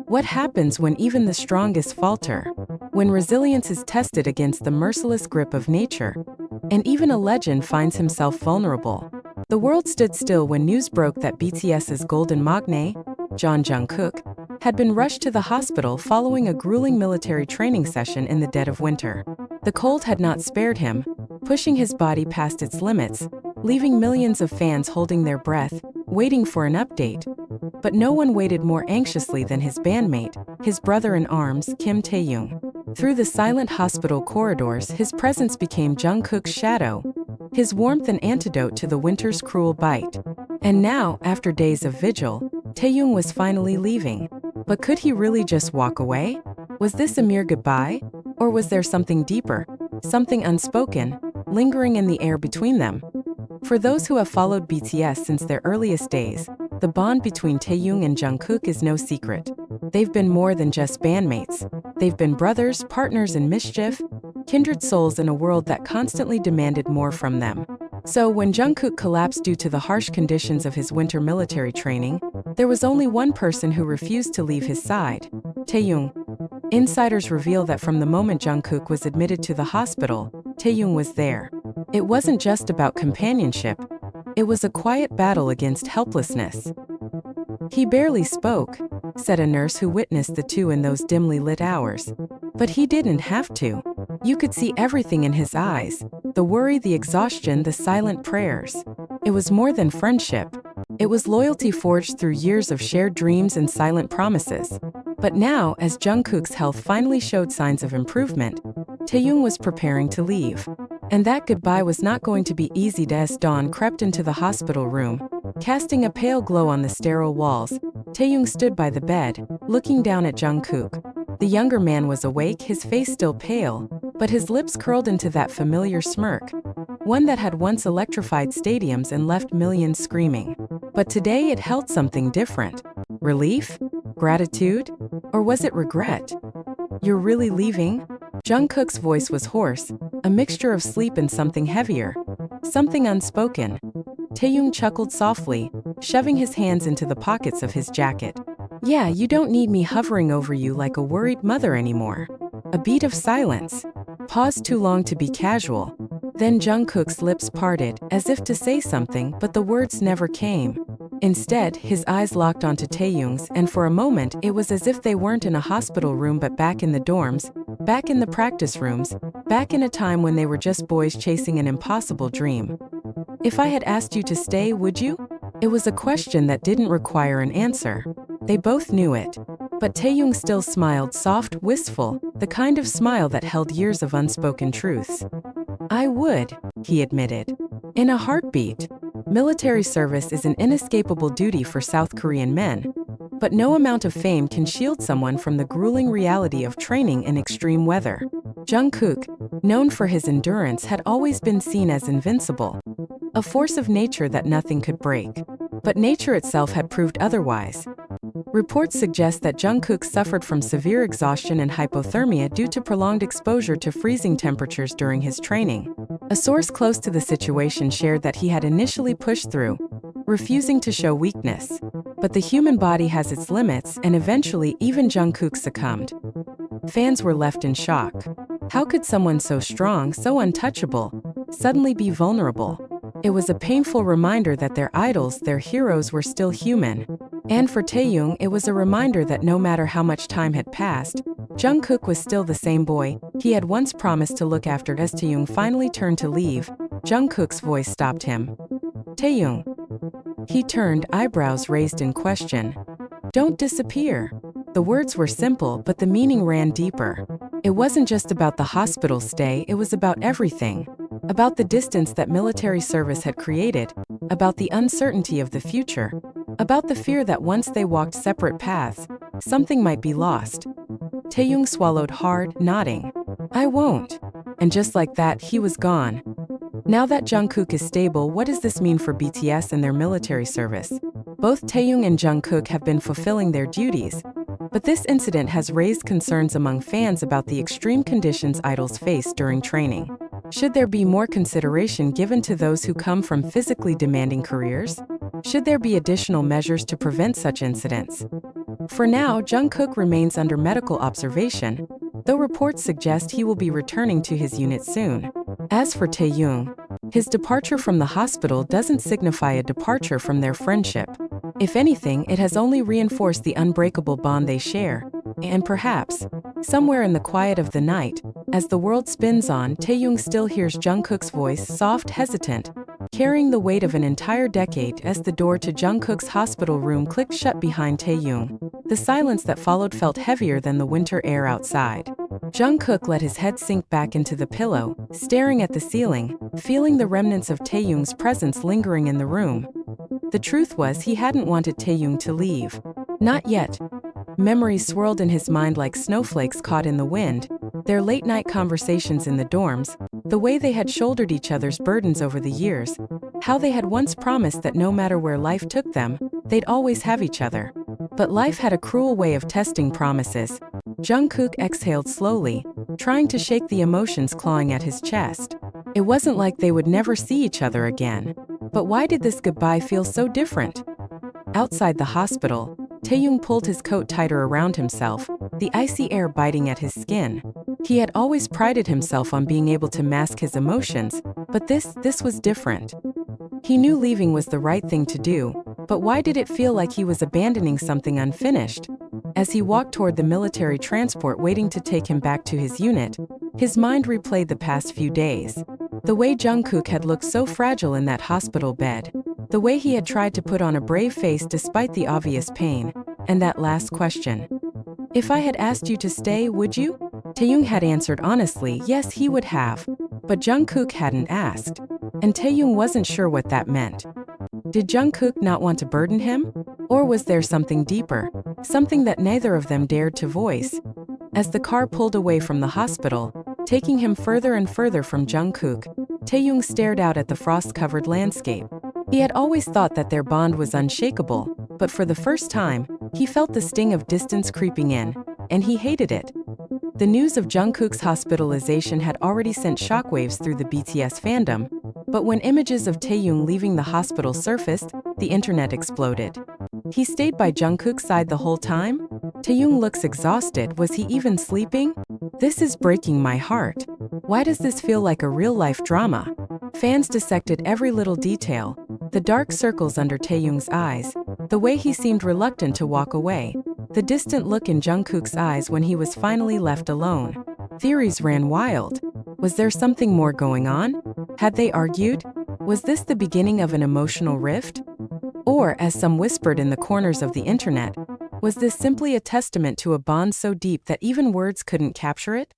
What happens when even the strongest falter? When resilience is tested against the merciless grip of nature, and even a legend finds himself vulnerable. The world stood still when news broke that BTS's golden magne, Jungkook, had been rushed to the hospital following a grueling military training session in the dead of winter. The cold had not spared him, pushing his body past its limits, leaving millions of fans holding their breath, waiting for an update. But no one waited more anxiously than his bandmate, his brother-in-arms, Kim Taehyung. Through the silent hospital corridors, his presence became Jungkook's shadow, his warmth an antidote to the winter's cruel bite. And now, after days of vigil, Taehyung was finally leaving. But could he really just walk away? Was this a mere goodbye? Or was there something deeper, something unspoken, lingering in the air between them? For those who have followed BTS since their earliest days, the bond between Taehyung and Jungkook is no secret. They've been more than just bandmates. They've been brothers, partners in mischief, kindred souls in a world that constantly demanded more from them. So when Jungkook collapsed due to the harsh conditions of his winter military training, there was only one person who refused to leave his side: Taehyung. Insiders reveal that from the moment Jungkook was admitted to the hospital, Taehyung was there. It wasn't just about companionship. It was a quiet battle against helplessness. "He barely spoke," said a nurse who witnessed the two in those dimly lit hours. But he didn't have to. You could see everything in his eyes: the worry, the exhaustion, the silent prayers. It was more than friendship. It was loyalty forged through years of shared dreams and silent promises. But now, as Jungkook's health finally showed signs of improvement, Taehyung was preparing to leave. And that goodbye was not going to be easy. As dawn crept into the hospital room, casting a pale glow on the sterile walls, Taehyung stood by the bed, looking down at Jungkook. The younger man was awake, his face still pale, but his lips curled into that familiar smirk, one that had once electrified stadiums and left millions screaming. But today it held something different. Relief? Gratitude? Or was it regret? "You're really leaving?" Jungkook's voice was hoarse, a mixture of sleep and something heavier, something unspoken. Taehyung chuckled softly, shoving his hands into the pockets of his jacket. "Yeah, you don't need me hovering over you like a worried mother anymore." A beat of silence. Paused too long to be casual. Then Jungkook's lips parted, as if to say something, but the words never came. Instead, his eyes locked onto Taehyung's, and for a moment, it was as if they weren't in a hospital room but back in the dorms, back in the practice rooms, back in a time when they were just boys chasing an impossible dream. "If I had asked you to stay, would you?" It was a question that didn't require an answer. They both knew it. But Taehyung still smiled, soft, wistful, the kind of smile that held years of unspoken truths. "I would," he admitted. "In a heartbeat." Military service is an inescapable duty for South Korean men. But no amount of fame can shield someone from the grueling reality of training in extreme weather. Jungkook, known for his endurance, had always been seen as invincible, a force of nature that nothing could break. But nature itself had proved otherwise. Reports suggest that Jungkook suffered from severe exhaustion and hypothermia due to prolonged exposure to freezing temperatures during his training. A source close to the situation shared that he had initially pushed through, refusing to show weakness. But the human body has its limits, and eventually even Jungkook succumbed. Fans were left in shock. How could someone so strong, so untouchable, suddenly be vulnerable? It was a painful reminder that their idols, their heroes, were still human. And for Taehyung, it was a reminder that no matter how much time had passed, Jungkook was still the same boy he had once promised to look after. As Taehyung finally turned to leave, Jungkook's voice stopped him. "Taehyung." He turned, eyebrows raised in question. "Don't disappear." The words were simple, but the meaning ran deeper. It wasn't just about the hospital stay, it was about everything. About the distance that military service had created, about the uncertainty of the future, about the fear that once they walked separate paths, something might be lost. Taehyung swallowed hard, nodding. "I won't." And just like that, he was gone. Now that Jungkook is stable, what does this mean for BTS and their military service? Both Taehyung and Jungkook have been fulfilling their duties, but this incident has raised concerns among fans about the extreme conditions idols face during training. Should there be more consideration given to those who come from physically demanding careers? Should there be additional measures to prevent such incidents? For now, Jungkook remains under medical observation, though reports suggest he will be returning to his unit soon. As for Taehyung, his departure from the hospital doesn't signify a departure from their friendship. If anything, it has only reinforced the unbreakable bond they share. And perhaps, somewhere in the quiet of the night, as the world spins on, Taehyung still hears Jungkook's voice, soft, hesitant, carrying the weight of an entire decade. As the door to Jungkook's hospital room clicked shut behind Taehyung, the silence that followed felt heavier than the winter air outside. Jungkook let his head sink back into the pillow, staring at the ceiling, feeling the remnants of Taehyung's presence lingering in the room. The truth was, he hadn't wanted Taehyung to leave. Not yet. Memories swirled in his mind like snowflakes caught in the wind, their late-night conversations in the dorms, the way they had shouldered each other's burdens over the years, how they had once promised that no matter where life took them, they'd always have each other. But life had a cruel way of testing promises. Jungkook exhaled slowly, trying to shake the emotions clawing at his chest. It wasn't like they would never see each other again. But why did this goodbye feel so different? Outside the hospital, Taehyung pulled his coat tighter around himself, the icy air biting at his skin. He had always prided himself on being able to mask his emotions, but this was different. He knew leaving was the right thing to do, but why did it feel like he was abandoning something unfinished? As he walked toward the military transport waiting to take him back to his unit, his mind replayed the past few days. The way Jungkook had looked so fragile in that hospital bed, the way he had tried to put on a brave face despite the obvious pain, and that last question. If I had asked you to stay, would you? Taehyung had answered honestly, yes, he would have. But Jungkook hadn't asked, and Taehyung wasn't sure what that meant. Did Jungkook not want to burden him? Or was there something deeper, something that neither of them dared to voice? As the car pulled away from the hospital, taking him further and further from Jungkook, Taehyung stared out at the frost-covered landscape. He had always thought that their bond was unshakable, but for the first time, he felt the sting of distance creeping in, and he hated it. The news of Jungkook's hospitalization had already sent shockwaves through the BTS fandom, but when images of Taehyung leaving the hospital surfaced, the internet exploded. He stayed by Jungkook's side the whole time? Taehyung looks exhausted. Was he even sleeping? This is breaking my heart. Why does this feel like a real-life drama? Fans dissected every little detail, the dark circles under Taehyung's eyes, the way he seemed reluctant to walk away, the distant look in Jungkook's eyes when he was finally left alone. Theories ran wild. Was there something more going on? Had they argued? Was this the beginning of an emotional rift? Or, as some whispered in the corners of the internet, was this simply a testament to a bond so deep that even words couldn't capture it?